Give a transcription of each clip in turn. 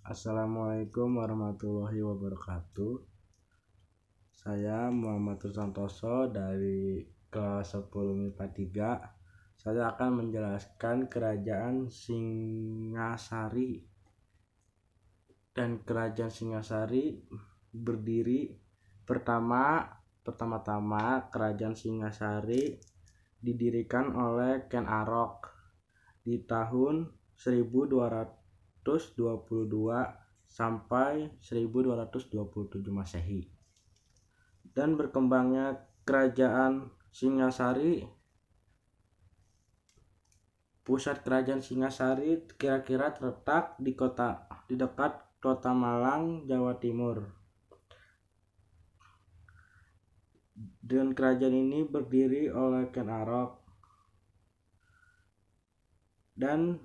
Assalamualaikum warahmatullahi wabarakatuh. Saya Muhammad Santoso dari kelas 10 MIPA 3. Saya akan menjelaskan kerajaan Singasari. Dan kerajaan Singasari berdiri pertama-tama kerajaan Singasari didirikan oleh Ken Arok di tahun 1222 sampai 1227 Masehi. Dan berkembangnya kerajaan Singasari, pusat kerajaan Singasari kira-kira terletak di dekat kota Malang, Jawa Timur. Dan kerajaan ini berdiri oleh Ken Arok dan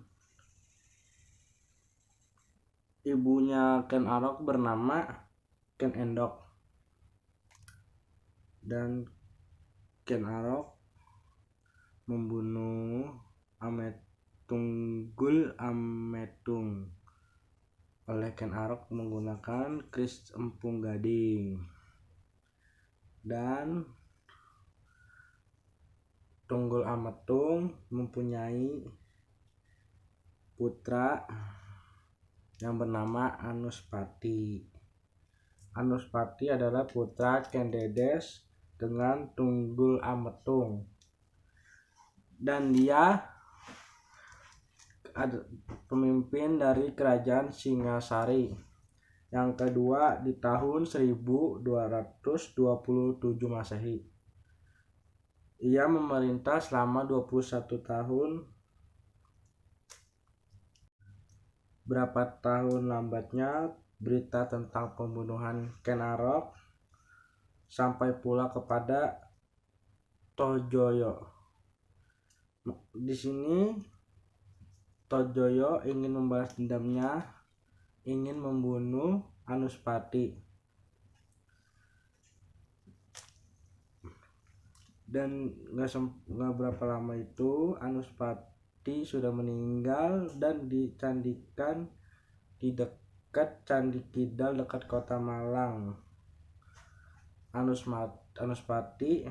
ibunya Ken Arok bernama Ken Endok. Dan Ken Arok membunuh Ametunggul Ametung oleh Ken Arok menggunakan keris empung gading. Dan Tunggul Ametung mempunyai putra yang bernama Anuspati. Anuspati adalah putra Ken Dedes dengan Tunggul Ametung. Dan dia ada pemimpin dari kerajaan Singasari yang kedua di tahun 1227 Masehi. Ia memerintah selama 21 tahun. Berapa tahun lambatnya berita tentang pembunuhan Ken Arok sampai pula kepada Tojoyo. Di sini Tojoyo ingin membalas dendamnya, ingin membunuh Anuspati. Dan nggak berapa lama itu Anuspati sudah meninggal dan dicandikan di dekat Candi Kidal dekat kota Malang. Anuspati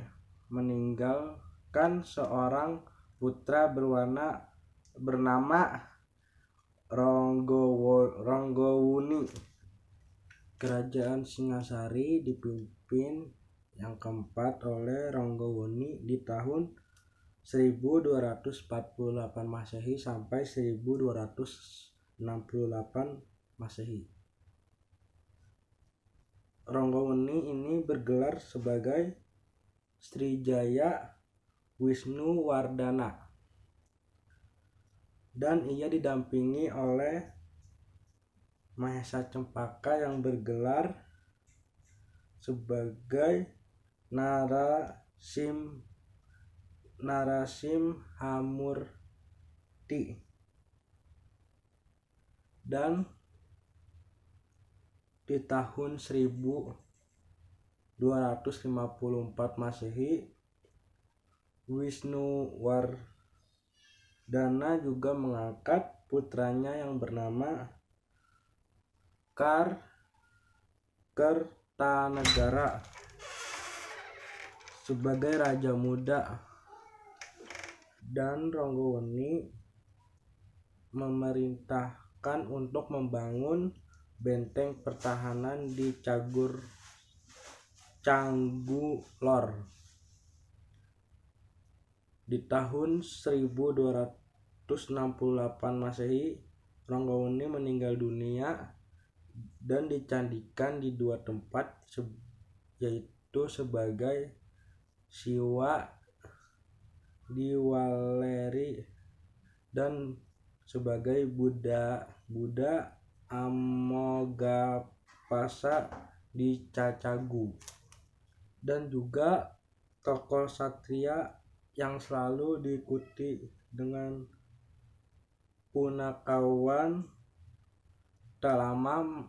meninggalkan seorang putra bernama Ronggowuni. Kerajaan Singasari dipimpin yang keempat oleh Ronggowuni di tahun 1248 Masehi sampai 1268 Masehi. Ronggowuni ini bergelar sebagai Srijaya Wisnuwardana dan ia didampingi oleh Mahesa Cempaka yang bergelar sebagai Narasimhamurti. Dan di tahun 1254 Masehi, Wisnuwardana juga mengangkat putranya yang bernama Kertanegara sebagai raja muda. Dan Ronggowuni memerintahkan untuk membangun benteng pertahanan di Canggulor. Di tahun 1268 Masehi, Ronggowuni meninggal dunia dan dicandikan di dua tempat, yaitu sebagai Siwa di Waleri dan sebagai Buddha Amogapasa di Cacagu. Dan juga tokoh satria yang selalu diikuti dengan punakawan tak lama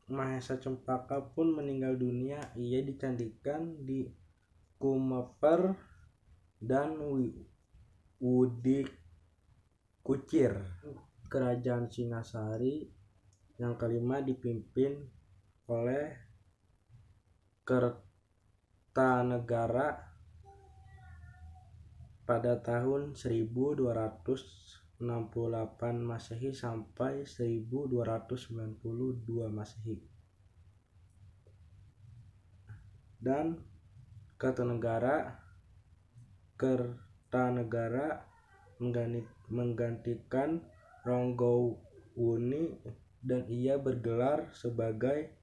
Mahesa Cempaka pun meninggal dunia. Ia dicandikan di Kumeper dan Wudi Kucir. Kerajaan Singasari Yang kelima dipimpin oleh Kertanegara pada tahun 1268 Masehi sampai 1292 Masehi. Dan Kertanegara menggantikan Ranggawuni dan ia bergelar sebagai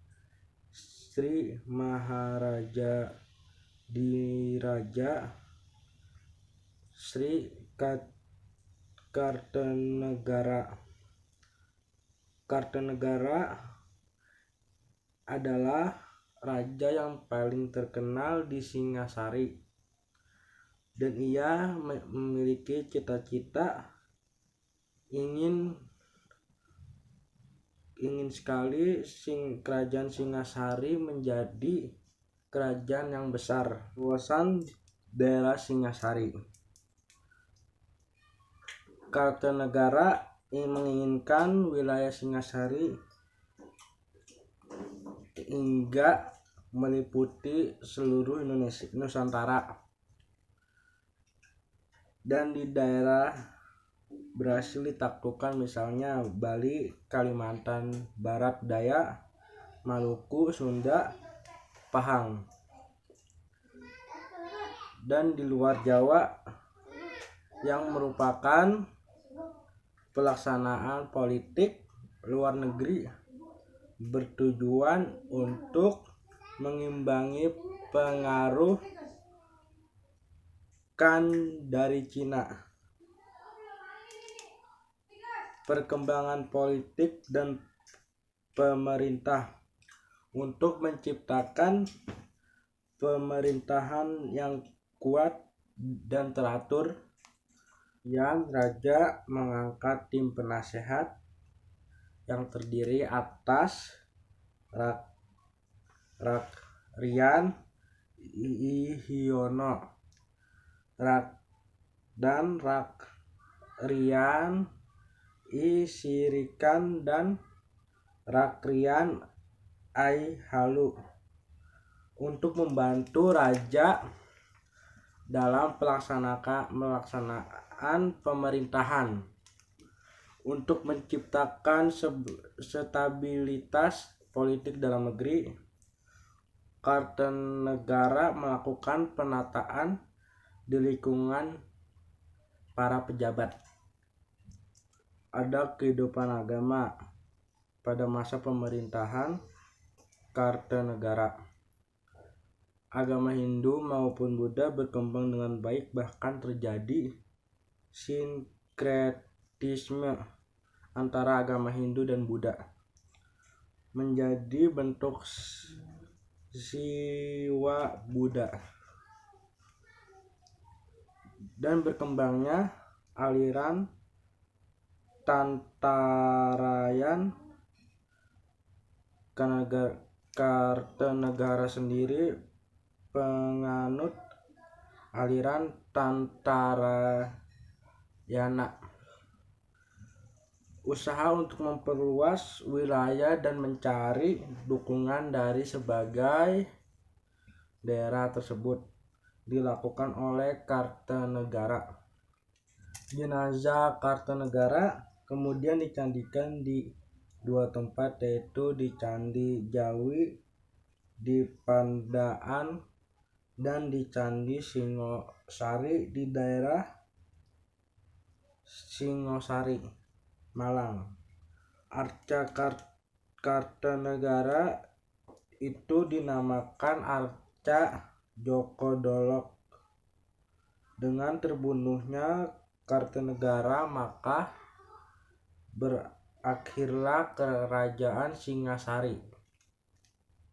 Sri Maharaja Diraja Sri Kartanegara. Kartanegara adalah raja yang paling terkenal di Singasari, dan ia memiliki cita-cita ingin sekali kerajaan Singasari menjadi kerajaan yang besar. Luasan daerah Singasari. Kartanegara menginginkan wilayah Singasari hingga meliputi seluruh Indonesia Nusantara, dan di daerah berhasil ditaklukkan misalnya Bali, Kalimantan Barat Daya, Maluku, Sunda, Pahang. Dan di luar Jawa yang merupakan pelaksanaan politik luar negeri bertujuan untuk mengimbangi pengaruh dari Cina. Perkembangan politik dan pemerintah untuk menciptakan pemerintahan yang kuat dan teratur, yang raja mengangkat tim penasehat yang terdiri atas Rian Ihiono dan Rian I Sirikan dan Rian I Halu untuk membantu raja dalam pelaksanaan pemerintahan untuk menciptakan stabilitas politik dalam negeri. Kartanegara melakukan penataan di lingkungan para pejabat. Ada kehidupan agama pada masa pemerintahan Kartanegara. Agama Hindu maupun Buddha berkembang dengan baik, bahkan terjadi sinkretisme antara agama Hindu dan Buddha menjadi bentuk Siwa Buddha, dan berkembangnya aliran Tantarayan. Kartanegara sendiri penganut aliran Tantarayana. Usaha untuk memperluas wilayah dan mencari dukungan dari sebagai daerah tersebut dilakukan oleh Kartanegara. Jenazah Kartanegara kemudian dicandikan di dua tempat, yaitu di Candi Jawi di Pandaan dan di Candi Singosari di daerah Singosari, Malang. Arca Kartanegara itu dinamakan Arca Joko Dolok. Dengan terbunuhnya Kartanegara, maka berakhirlah kerajaan Singasari.